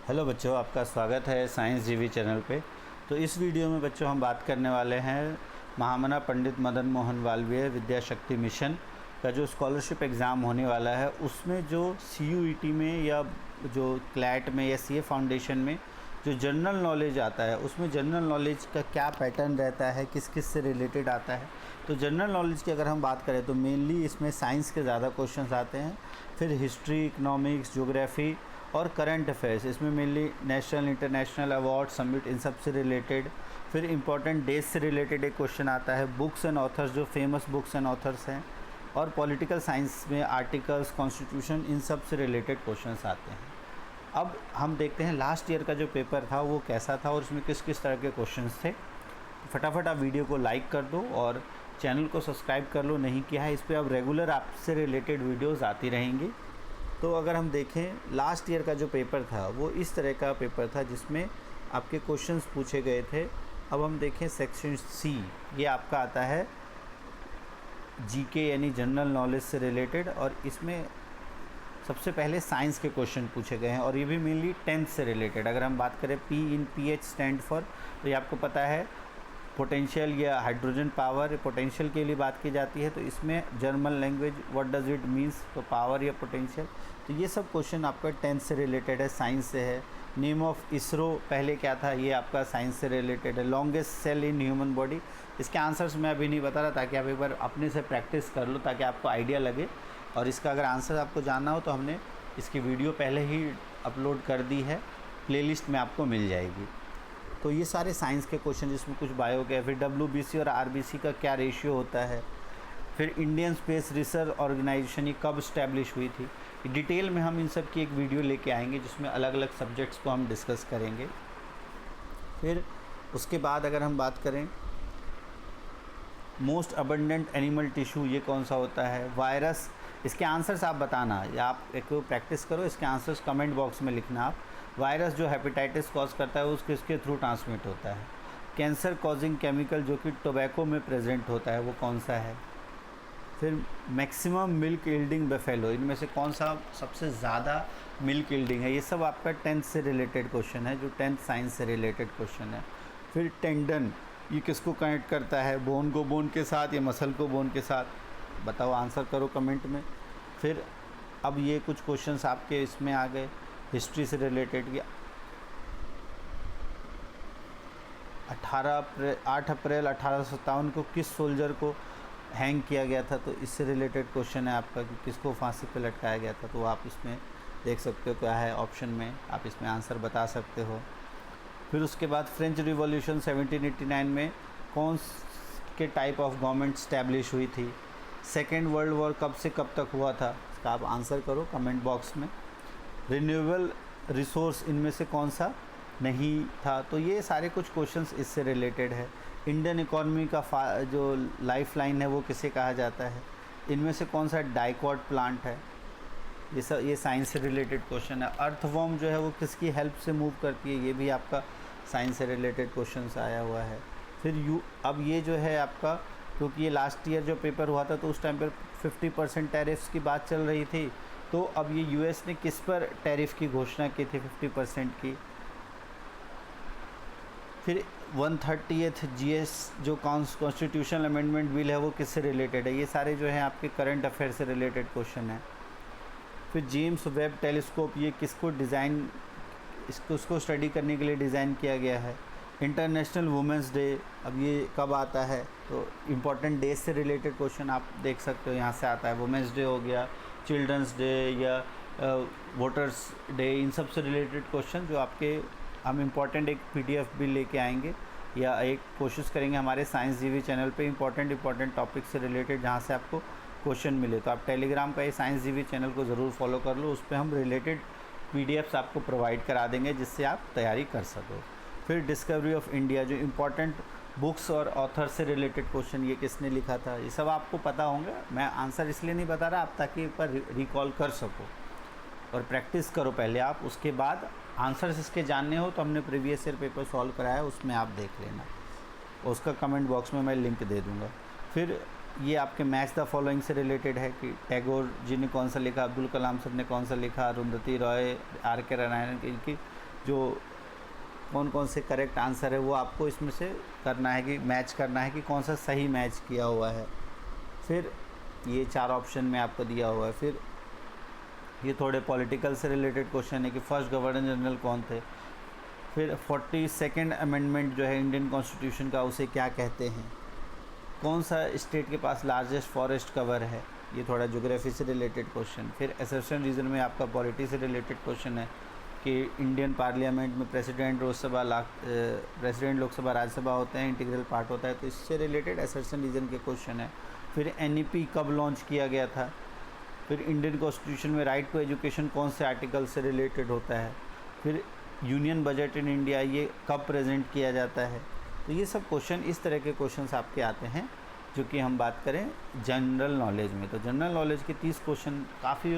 Hello बच्चों, आपका स्वागत है साइंस जीवी चैनल पे। तो इस वीडियो में बच्चों हम बात करने वाले हैं महामना पंडित मदन मोहन मालवीय विद्या शक्ति मिशन का जो स्कॉलरशिप एग्ज़ाम होने वाला है, उसमें जो CUET में या जो क्लैट में या CA फाउंडेशन में जो जनरल नॉलेज आता है, उसमें जनरल नॉलेज का क्या पैटर्न रहता है, किस किस से रिलेटेड आता है। तो जनरल नॉलेज की अगर हम बात करें तो मेनली इसमें साइंस के ज़्यादा क्वेश्चंस आते हैं, फिर हिस्ट्री, इकोनॉमिक्स, ज्योग्राफी और करंट अफेयर्स। इसमें mainly national international award summit in सब से रिलेटेड, फिर इंपॉर्टेंट डेज से रिलेटेड एक क्वेश्चन आता है, बुक्स एंड ऑथर्स, जो फेमस बुक्स एंड ऑथर्स हैं, और पॉलिटिकल साइंस में आर्टिकल्स, कॉन्स्टिट्यूशन, इन सब से रिलेटेड क्वेश्चंस आते हैं। अब हम देखते हैं लास्ट ईयर का जो पेपर था वो कैसा था और उसमें किस किस तरह के क्वेश्चंस थे। फटाफट आप वीडियो को लाइक कर दो और चैनल को सब्सक्राइब कर लो, नहीं किया है। इस पर अब रेगुलर आपसे रिलेटेड वीडियोज़ आती रहेंगी। तो अगर हम देखें लास्ट ईयर का जो पेपर था वो इस तरह का पेपर था जिसमें आपके क्वेश्चंस पूछे गए थे। अब हम देखें सेक्शन C, ये आपका आता है GK यानी जनरल नॉलेज से रिलेटेड, और इसमें सबसे पहले साइंस के क्वेश्चन पूछे गए हैं और ये भी मेनली 10th से रिलेटेड। अगर हम बात करें P in PH stand for, तो ये आपको पता है पोटेंशियल या हाइड्रोजन पावर, पोटेंशियल के लिए बात की जाती है। तो इसमें German language what does it means, तो पावर या पोटेंशियल। तो ये सब क्वेश्चन आपका 10th से रिलेटेड है, साइंस से है। नेम ऑफ इसरो पहले क्या था, ये आपका साइंस से रिलेटेड है। Longest cell in human body, इसके आंसर्स मैं अभी नहीं बता रहा, ताकि आप एक बार अपने से प्रैक्टिस कर लो, ताकि आपको आइडिया लगे। और इसका अगर आंसर आपको जानना हो तो हमने इसकी वीडियो पहले ही अपलोड कर दी है, प्लेलिस्ट में आपको मिल जाएगी। तो ये सारे साइंस के क्वेश्चन, जिसमें कुछ बायो के, फिर WBC और RBC का क्या रेशियो होता है, फिर इंडियन स्पेस रिसर्च ऑर्गेनाइजेशन ये कब इस्टेब्लिश हुई थी। डिटेल में हम इन सब की एक वीडियो लेके आएंगे जिसमें अलग अलग सब्जेक्ट्स को हम डिस्कस करेंगे। फिर उसके बाद अगर हम बात करें मोस्ट अबंडेंट एनिमल टिश्यू ये कौन सा होता है, वायरस, इसके आंसर्स आप बताना, या आप एक प्रैक्टिस करो, इसके आंसर्स कमेंट बॉक्स में लिखना आप। वायरस जो हेपेटाइटिस कॉज करता है उसके इसके थ्रू ट्रांसमिट होता है। कैंसर कॉजिंग केमिकल जो कि टोबैको में प्रेजेंट होता है वो कौन सा है। फिर मैक्सिमम मिल्क यील्डिंग बफेलो, इनमें से कौन सा सबसे ज़्यादा मिल्क यील्डिंग है। ये सब आपका 10th से रिलेटेड क्वेश्चन है, जो 10th साइंस से रिलेटेड क्वेश्चन है। फिर टेंडन, ये किसको कनेक्ट करता है, बोन को बोन के साथ या मसल को बोन के साथ, बताओ, आंसर करो कमेंट में। फिर अब ये कुछ क्वेश्चंस आपके इसमें आ गए हिस्ट्री से रिलेटेड कि 8 अप्रैल 1857 को किस सोल्जर को हैंग किया गया था। तो इससे रिलेटेड क्वेश्चन है आपका कि किसको फांसी पे लटकाया गया था। तो आप इसमें देख सकते हो क्या है ऑप्शन में, आप इसमें आंसर बता सकते हो। फिर उसके बाद फ्रेंच रिवॉल्यूशन 1789 में कौन के टाइप ऑफ गवर्नमेंट स्टैब्लिश हुई थी। सेकेंड वर्ल्ड वॉर कब से कब तक हुआ था, इसका आप आंसर करो कमेंट बॉक्स में। रिन्यूएबल रिसोर्स इनमें से कौन सा नहीं था। तो ये सारे कुछ क्वेश्चंस इससे रिलेटेड है। इंडियन इकोनॉमी का जो लाइफ लाइन है वो किसे कहा जाता है। इनमें से कौन सा डाइकॉट प्लांट है। ये साइंस से रिलेटेड क्वेश्चन है। अर्थवॉर्म जो है वो किसकी हेल्प से मूव करती है, ये भी आपका साइंस से रिलेटेड क्वेश्चन आया हुआ है। फिर अब ये जो है आपका, क्योंकि ये लास्ट ईयर जो पेपर हुआ था तो उस टाइम पर 50% टैरिफ्स की बात चल रही थी। तो अब ये US ने किस पर टैरिफ की घोषणा की थी 50% की। फिर 130th GS जो कॉन्स्टिट्यूशनल अमेंडमेंट बिल है वो किससे रिलेटेड है। ये सारे जो हैं आपके करंट अफेयर से रिलेटेड क्वेश्चन हैं। फिर जेम्स वेब टेलीस्कोप, ये किसको डिज़ाइन, उसको स्टडी करने के लिए डिज़ाइन किया गया है। इंटरनेशनल वुमेंस डे, अब ये कब आता है, तो इम्पॉर्टेंट डेज से रिलेटेड क्वेश्चन आप देख सकते हो, यहाँ से आता है। वुमेंस डे हो गया, चिल्ड्रंस डे या वोटर्स डे, इन सब से रिलेटेड क्वेश्चन जो आपके हम इम्पॉर्टेंट एक PDF भी लेके आएंगे, या एक कोशिश करेंगे हमारे साइंस जीवी चैनल पे इम्पॉर्टेंट टॉपिक से रिलेटेड जहाँ से आपको क्वेश्चन मिले। तो आप टेलीग्राम का ये साइंस जीवी चैनल को ज़रूर फॉलो कर लो, उस पर हम रिलेटेड PDFs आपको प्रोवाइड करा देंगे जिससे आप तैयारी कर सको। फिर डिस्कवरी ऑफ इंडिया, जो इम्पॉर्टेंट बुक्स और ऑथर से रिलेटेड क्वेश्चन, ये किसने लिखा था, ये सब आपको पता होंगे। मैं आंसर इसलिए नहीं बता रहा, आप ताकि एक बार रिकॉल कर सको और प्रैक्टिस करो पहले आप। उसके बाद आंसर्स इसके जानने हो तो हमने प्रीवियस ईयर पेपर सॉल्व कराया है, उसमें आप देख लेना, उसका कमेंट बॉक्स में मैं लिंक दे दूँगा। फिर ये आपके मैच द फॉलोइंग से रिलेटेड है कि टैगोर जी ने कौन सा लिखा, अब्दुल कलाम सर ने कौन सा लिखा, अरुंधति रॉय, RK नारायण, इनकी जो कौन कौन से करेक्ट आंसर है वो आपको इसमें से करना है कि मैच करना है कि कौन सा सही मैच किया हुआ है। फिर ये 4 ऑप्शन में आपको दिया हुआ है। फिर ये थोड़े पॉलिटिकल से रिलेटेड क्वेश्चन है कि फर्स्ट गवर्नर जनरल कौन थे। फिर 42nd अमेंडमेंट जो है इंडियन कॉन्स्टिट्यूशन का, उसे क्या कहते हैं। कौन सा स्टेट के पास लार्जेस्ट फॉरेस्ट कवर है, ये थोड़ा ज्योग्राफी से रिलेटेड क्वेश्चन। फिर असर्शन रीजन में आपका पॉलिटी से रिलेटेड क्वेश्चन है कि इंडियन पार्लियामेंट में प्रेसिडेंट लोकसभा राज्यसभा होते हैं, इंटीग्रल पार्ट होता है, तो इससे रिलेटेड असर्शन रीजन के क्वेश्चन है। फिर NEP कब लॉन्च किया गया था। फिर इंडियन कॉन्स्टिट्यूशन में राइट टू एजुकेशन कौन से आर्टिकल से रिलेटेड होता है। फिर यूनियन बजट इन इंडिया ये कब प्रेजेंट किया जाता है। तो ये सब क्वेश्चन, इस तरह के क्वेश्चंस आपके आते हैं जो कि हम बात करें जनरल नॉलेज में। तो जनरल नॉलेज के 30 क्वेश्चन काफ़ी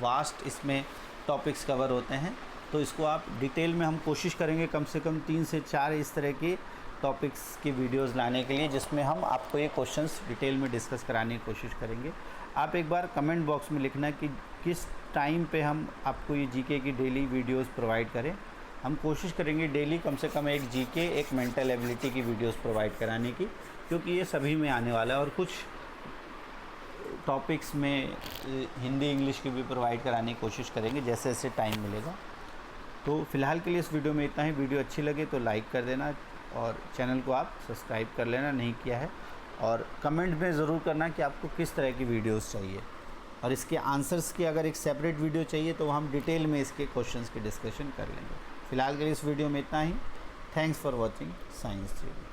वास्ट इसमें टॉपिक्स कवर होते हैं। तो इसको आप डिटेल में हम कोशिश करेंगे कम से कम 3 से 4 इस तरह की टॉपिक्स की वीडियोस लाने के लिए, जिसमें हम आपको ये क्वेश्चंस डिटेल में डिस्कस कराने की कोशिश करेंगे। आप एक बार कमेंट बॉक्स में लिखना कि किस टाइम पे हम आपको ये जीके की डेली वीडियोस प्रोवाइड करें। हम कोशिश करेंगे डेली कम से कम एक जीके, एक मेंटल एबिलिटी की वीडियोस प्रोवाइड कराने की, क्योंकि ये सभी में आने वाला है। और कुछ टॉपिक्स में हिंदी इंग्लिश की भी प्रोवाइड कराने की कोशिश करेंगे जैसे जैसे टाइम मिलेगा। तो फ़िलहाल के लिए इस वीडियो में इतना ही। वीडियो अच्छी लगे तो लाइक कर देना और चैनल को आप सब्सक्राइब कर लेना नहीं किया है, और कमेंट में ज़रूर करना कि आपको किस तरह की वीडियोस चाहिए, और इसके आंसर्स की अगर एक सेपरेट वीडियो चाहिए तो हम डिटेल में इसके क्वेश्चंस की डिस्कशन कर लेंगे। फ़िलहाल के लिए इस वीडियो में इतना ही। Thanks for watching science theory.